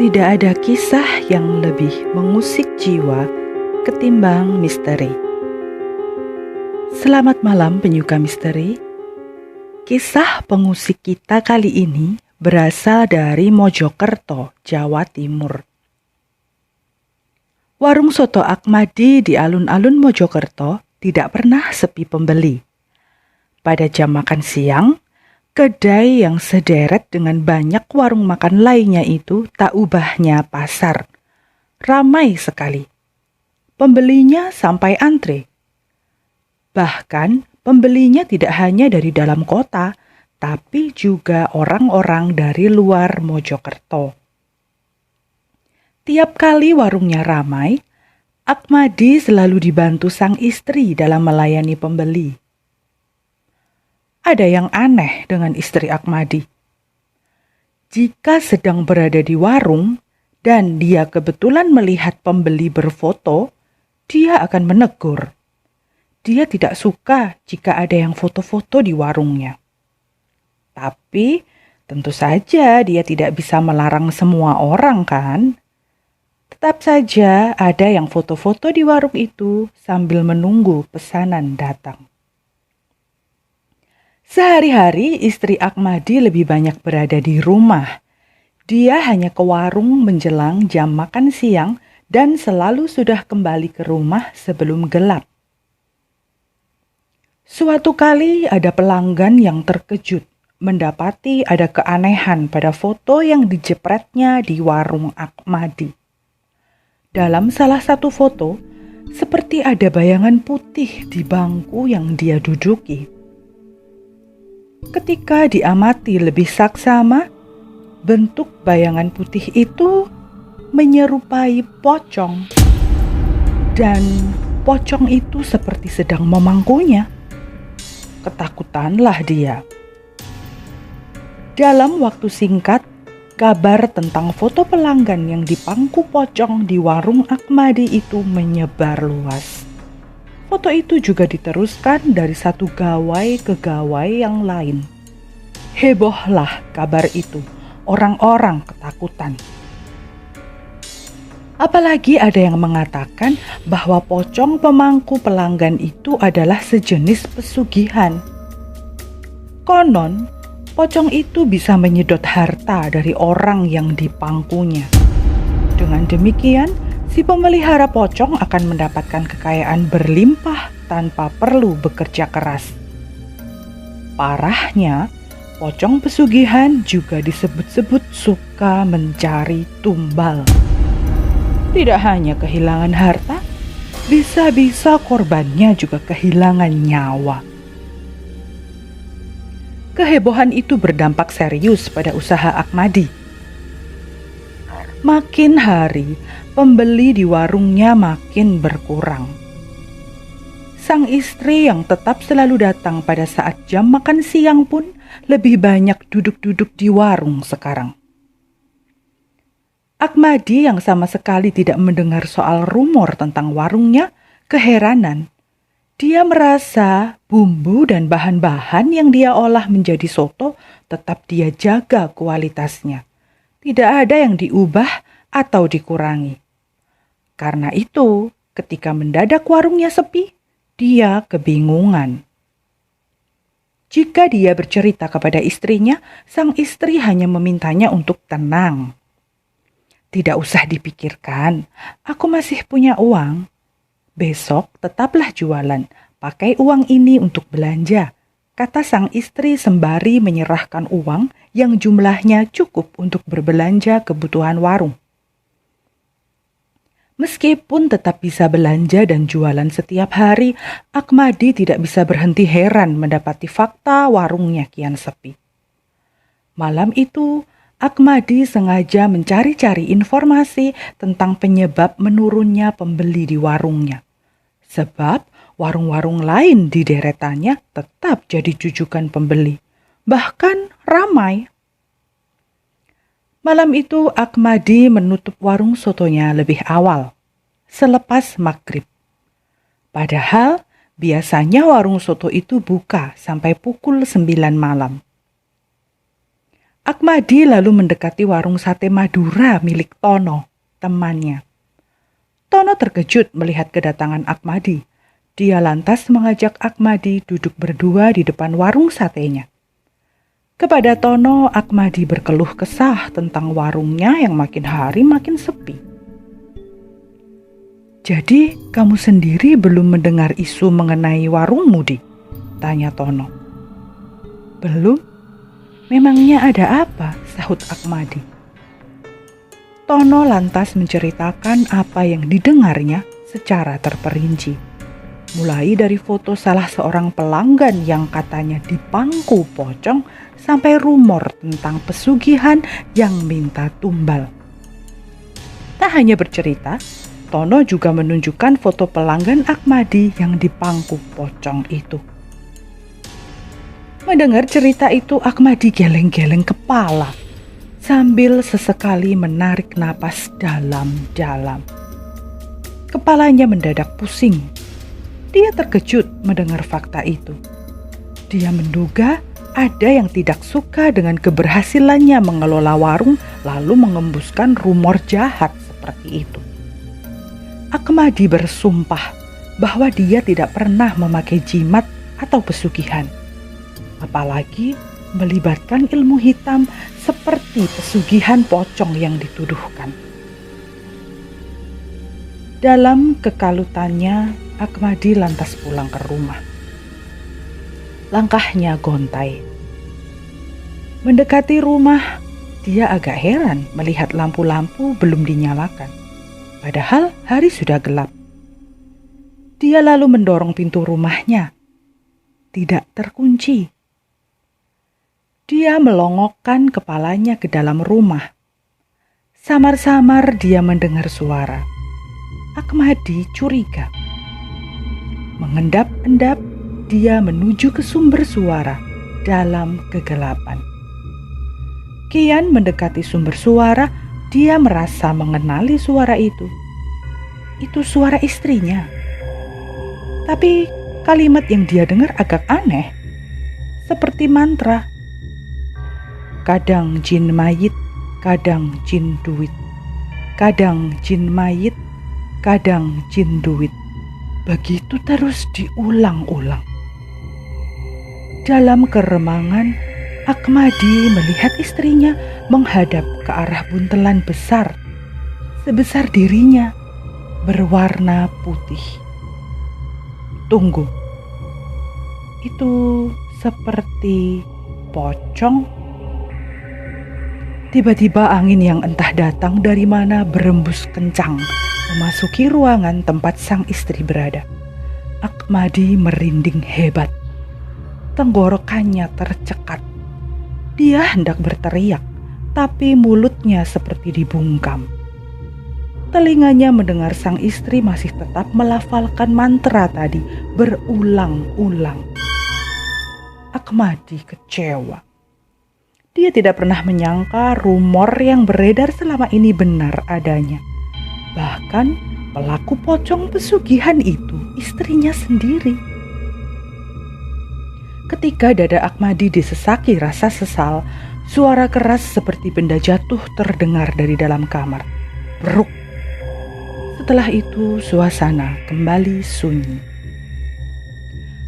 Tidak ada kisah yang lebih mengusik jiwa ketimbang misteri. Selamat malam penyuka misteri. Kisah pengusik kita kali ini berasal dari Mojokerto, Jawa Timur. Warung soto Akmadi di alun-alun Mojokerto tidak pernah sepi pembeli. Pada jam makan siang, kedai yang sederet dengan banyak warung makan lainnya itu tak ubahnya pasar. Ramai sekali. Pembelinya sampai antre. Bahkan pembelinya tidak hanya dari dalam kota, tapi juga orang-orang dari luar Mojokerto. Tiap kali warungnya ramai, Akmadi selalu dibantu sang istri dalam melayani pembeli. Ada yang aneh dengan istri Akmadi. Jika sedang berada di warung dan dia kebetulan melihat pembeli berfoto, dia akan menegur. Dia tidak suka jika ada yang foto-foto di warungnya. Tapi tentu saja dia tidak bisa melarang semua orang kan? Tetap saja ada yang foto-foto di warung itu sambil menunggu pesanan datang. Sehari-hari istri Akmadi lebih banyak berada di rumah. Dia hanya ke warung menjelang jam makan siang dan selalu sudah kembali ke rumah sebelum gelap. Suatu kali ada pelanggan yang terkejut mendapati ada keanehan pada foto yang dijepretnya di warung Akmadi. Dalam salah satu foto, seperti ada bayangan putih di bangku yang dia duduki. Ketika diamati lebih saksama, bentuk bayangan putih itu menyerupai pocong. Dan pocong itu seperti sedang memangkunya. Ketakutanlah dia. Dalam waktu singkat, kabar tentang foto pelanggan yang dipangku pocong di warung Akmadi itu menyebar luas. Foto itu juga diteruskan dari satu gawai ke gawai yang lain. Hebohlah kabar itu, orang-orang ketakutan. Apalagi ada yang mengatakan bahwa pocong pemangku pelanggan itu adalah sejenis pesugihan. Konon, pocong itu bisa menyedot harta dari orang yang dipangkunya. Dengan demikian, si pemelihara pocong akan mendapatkan kekayaan berlimpah tanpa perlu bekerja keras. Parahnya, pocong pesugihan juga disebut-sebut suka mencari tumbal. Tidak hanya kehilangan harta, bisa-bisa korbannya juga kehilangan nyawa. Kehebohan itu berdampak serius pada usaha Akmadi. Makin hari, pembeli di warungnya makin berkurang. Sang istri yang tetap selalu datang pada saat jam makan siang pun lebih banyak duduk-duduk di warung sekarang. Akmadi yang sama sekali tidak mendengar soal rumor tentang warungnya, keheranan. Dia merasa bumbu dan bahan-bahan yang dia olah menjadi soto tetap dia jaga kualitasnya. Tidak ada yang diubah atau dikurangi. Karena itu, ketika mendadak warungnya sepi, dia kebingungan. Jika dia bercerita kepada istrinya, sang istri hanya memintanya untuk tenang. Tidak usah dipikirkan, aku masih punya uang. Besok tetaplah jualan, pakai uang ini untuk belanja, kata sang istri sembari menyerahkan uang yang jumlahnya cukup untuk berbelanja kebutuhan warung. Meskipun tetap bisa belanja dan jualan setiap hari, Akmadi tidak bisa berhenti heran mendapati fakta warungnya kian sepi. Malam itu, Akmadi sengaja mencari-cari informasi tentang penyebab menurunnya pembeli di warungnya. Sebab warung-warung lain di deretannya tetap jadi jujukan pembeli, bahkan ramai. Malam itu Akmadi menutup warung sotonya lebih awal, selepas maghrib. Padahal biasanya warung soto itu buka sampai pukul 9 malam. Akmadi lalu mendekati warung sate Madura milik Tono, temannya. Tono terkejut melihat kedatangan Akmadi. Dia lantas mengajak Akmadi duduk berdua di depan warung satenya. Kepada Tono, Akmadi berkeluh kesah tentang warungnya yang makin hari makin sepi. "Jadi, kamu sendiri belum mendengar isu mengenai warungmu, Di?" tanya Tono. "Belum. Memangnya ada apa?" sahut Akmadi. Tono lantas menceritakan apa yang didengarnya secara terperinci. Mulai dari foto salah seorang pelanggan yang katanya dipangku pocong sampai rumor tentang pesugihan yang minta tumbal. Tak hanya bercerita, Tono juga menunjukkan foto pelanggan Akmadi yang dipangku pocong itu. Mendengar cerita itu, Akmadi geleng-geleng kepala sambil sesekali menarik napas dalam-dalam. Kepalanya mendadak pusing. Dia terkejut mendengar fakta itu. Dia menduga ada yang tidak suka dengan keberhasilannya mengelola warung lalu mengembuskan rumor jahat seperti itu. Akmadi bersumpah bahwa dia tidak pernah memakai jimat atau pesugihan, apalagi melibatkan ilmu hitam seperti pesugihan pocong yang dituduhkan. Dalam kekalutannya, Akmadi lantas pulang ke rumah. Langkahnya gontai. Mendekati rumah, dia agak heran melihat lampu-lampu belum dinyalakan. Padahal hari sudah gelap. Dia lalu mendorong pintu rumahnya. Tidak terkunci. Dia melongokkan kepalanya ke dalam rumah. Samar-samar dia mendengar suara. Akmadi curiga. Mengendap-endap, dia menuju ke sumber suara dalam kegelapan. Kian mendekati sumber suara, dia merasa mengenali suara itu. Itu suara istrinya. Tapi kalimat yang dia dengar agak aneh, seperti mantra. Kadang jin mayit, kadang jin duit. Kadang jin mayit, kadang jin duit. Begitu terus diulang-ulang. Dalam keremangan, Akmadi melihat istrinya menghadap ke arah buntelan besar, sebesar dirinya, berwarna putih. Tunggu, itu seperti pocong? Tiba-tiba angin yang entah datang dari mana berembus kencang memasuki ruangan tempat sang istri berada. Akmadi merinding hebat. Tenggorokannya tercekat. Dia hendak berteriak, tapi mulutnya seperti dibungkam. Telinganya mendengar sang istri masih tetap melafalkan mantra tadi berulang-ulang. Akmadi kecewa. Dia tidak pernah menyangka rumor yang beredar selama ini benar adanya. Bahkan pelaku pocong pesugihan itu istrinya sendiri. Ketika dada Akmadi disesaki rasa sesal, suara keras seperti benda jatuh terdengar dari dalam kamar. Bruk. Setelah itu suasana kembali sunyi.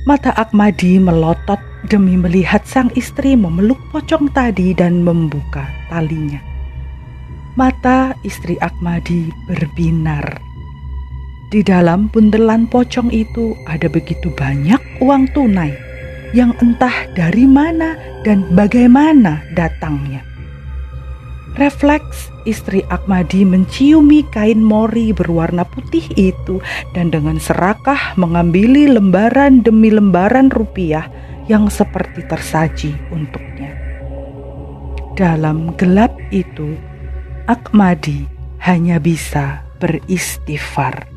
Mata Akmadi melotot demi melihat sang istri memeluk pocong tadi dan membuka talinya. Mata istri Akmadi berbinar. Di dalam buntelan pocong itu ada begitu banyak uang tunai yang entah dari mana dan bagaimana datangnya. Refleks istri Akmadi menciumi kain mori berwarna putih itu dan dengan serakah mengambil lembaran demi lembaran rupiah yang seperti tersaji untuknya. Dalam gelap itu, Akmadi hanya bisa beristighfar.